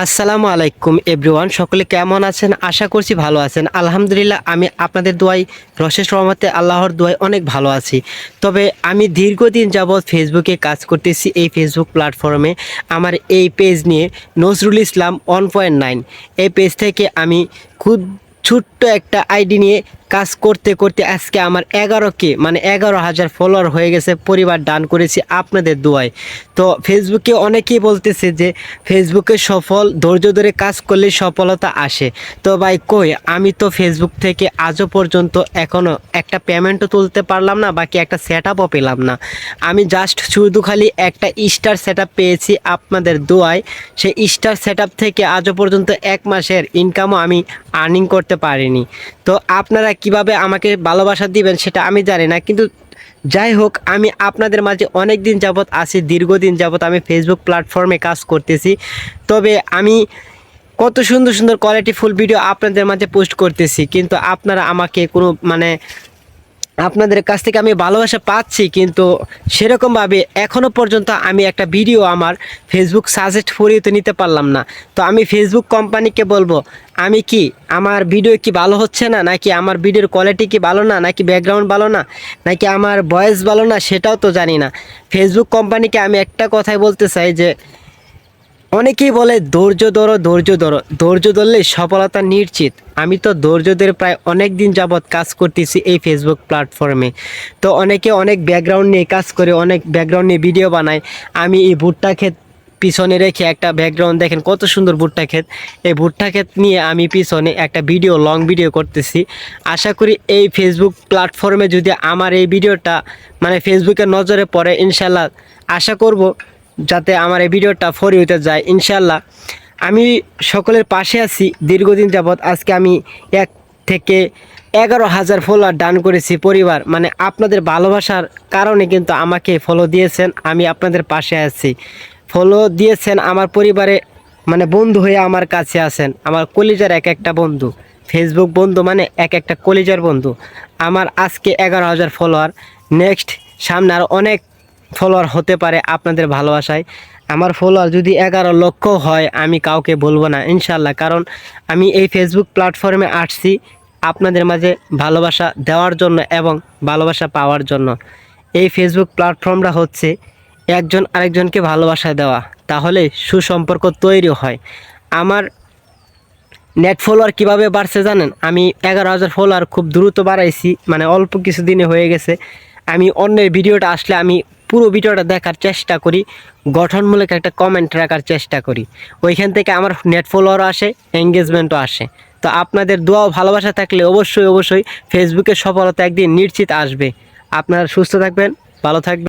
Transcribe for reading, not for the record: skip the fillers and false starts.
আসসালামু আলাইকুম এভরিওয়ান, সকলে কেমন আছেন? আশা করছি ভালো আছেন। আলহামদুলিল্লাহ, আমি আপনাদের দোয়ায়, রশেষ রহমতে আল্লাহর দোয়ায় অনেক ভালো আছি। তবে আমি দীর্ঘদিন যাবৎ ফেসবুকে কাজ করতেছি। এই ফেসবুক প্ল্যাটফর্মে আমার এই পেজ নিয়ে নজরুল ইসলাম 1.9 এই পেজ থেকে আমি খুব ছোট্ট একটা আইডি নিয়ে কাজ করতে করতে আজকে আমার 11,000 ফলোয়ার হয়ে গেছে। পরিবার দান করেছি আপনাদের দোয়ায়। তো ফেসবুকে অনেকেই বলতেছে যে ফেসবুকে সফল ধৈর্য ধরে কাজ করলে সফলতা আসে। তো ভাই কই, আমি তো ফেসবুক থেকে আজও পর্যন্ত এখনও একটা পেমেন্টও তুলতে পারলাম না, বাকি একটা সেট আপও পেলাম না। আমি জাস্ট শুধু খালি একটা স্টার সেট আপ পেয়েছি আপনাদের দোয়ায়। সেই স্টার সেট আপ থেকে আজও পর্যন্ত 1 মাসের ইনকামও আমি আর্নিং করতে পারিনি। তো আপনারা কিভাবে আমাকে ভালোবাসা দিবেন সেটা আমি জানি না, কিন্তু যাই হোক, আমি আপনাদের মাঝে অনেক দিন যাবৎ আছি, দীর্ঘদিন যাবৎ আমি ফেসবুক প্ল্যাটফর্মে কাজ করতেছি। তবে আমি কত সুন্দর সুন্দর কোয়ালিটিফুল ভিডিও আপনাদের মাঝে পোস্ট করতেছি, কিন্তু আপনারা আমাকে কোনো আপনাদের কাছ থেকে আমি ভালোবাসা পাচ্ছি, কিন্তু সেরকমভাবে এখনও পর্যন্ত আমি একটা ভিডিও আমার ফেসবুক সাজেস্ট করিয়ে তো নিতে পারলাম না। তো আমি ফেসবুক কোম্পানিকে বলবো, আমি কি আমার ভিডিও কি ভালো হচ্ছে না, নাকি আমার ভিডিওর কোয়ালিটি কি ভালো না, নাকি ব্যাকগ্রাউন্ড ভালো না, নাকি আমার ভয়েস ভালো না, সেটাও তো জানি না। ফেসবুক কোম্পানিকে আমি একটা কথাই বলতে চাই যে অনেকেই বলে ধৈর্য ধরো, ধৈর্য ধরো, ধৈর্য ধরলে সফলতা নিশ্চিত। আমি তো ধৈর্য ধরে প্রায় অনেক দিন যাবৎ কাজ করতেছি এই ফেসবুক প্ল্যাটফর্মে। তো অনেকে অনেক ব্যাকগ্রাউন্ড নিয়ে কাজ করে, অনেক ব্যাকগ্রাউন্ড নিয়ে ভিডিও বানায়। আমি এই ভুট্টা ক্ষেত পিছনে রেখে একটা ব্যাকগ্রাউন্ড দেখেন কত সুন্দর ভুট্টা ক্ষেত, এই ভুট্টা ক্ষেত নিয়ে আমি পিছনে একটা ভিডিও, লং ভিডিও করতেছি। আশা করি এই ফেসবুক প্ল্যাটফর্মে যদি আমার এই ভিডিওটা ফেসবুকের নজরে পড়ে, ইনশাল্লাহ আশা করব যাতে আমার এই ভিডিওটা ফর ইউতে যায়। ইনশাল্লাহ আমি সকলের পাশে আছি দীর্ঘদিন যাবৎ। আজকে আমি 1 থেকে 11,000 ফলোয়ার দান করেছি। পরিবার আপনাদের ভালোবাসার কারণে কিন্তু আমাকে ফলো দিয়েছেন, আমি আপনাদের পাশে আছি। ফলো দিয়েছেন আমার পরিবারে, বন্ধু হয়ে আমার কাছে আছেন, আমার কলিজার এক একটা বন্ধু। ফেসবুক বন্ধু এক একটা কলিজার বন্ধু। আমার আজকে 11,000 ফলোয়ার, নেক্সট সামনে আর অনেক ফলোয়ার হতে পারে আপনাদের ভালোবাসায়। আমার ফলোয়ার যদি 11 লক্ষ হয়, আমি কাউকে বলবো না ইনশাল্লাহ, কারণ আমি এই ফেসবুক প্ল্যাটফর্মে আসছি আপনাদের মাঝে ভালোবাসা দেওয়ার জন্য এবং ভালোবাসা পাওয়ার জন্য। এই ফেসবুক প্ল্যাটফর্মটা হচ্ছে একজন আরেকজনকে ভালোবাসা দেওয়া, তাহলে সুসম্পর্ক তৈরি হয়। আমার নেট ফলোয়ার কিভাবে বাড়ছে জানেন? আমি 11,000 ফলোয়ার খুব দ্রুত বাড়াইছি, অল্প কিছু দিনে হয়ে গেছে। আমি অন্যের ভিডিওটা আসলে আমি পুরো ভিডিওটা দেখার চেষ্টা করি, গঠনমূলক একটা কমেন্ট রাখার চেষ্টা করি। ওইখান থেকে আমার নেট ফলোয়ারও আসে, এঙ্গেজমেন্টও আসে। তো আপনাদের দোয়া ও ভালোবাসা থাকলে অবশ্যই অবশ্যই ফেসবুকের সফলতা একদিন নিশ্চিত আসবে। আপনারা সুস্থ থাকবেন, ভালো থাকবেন।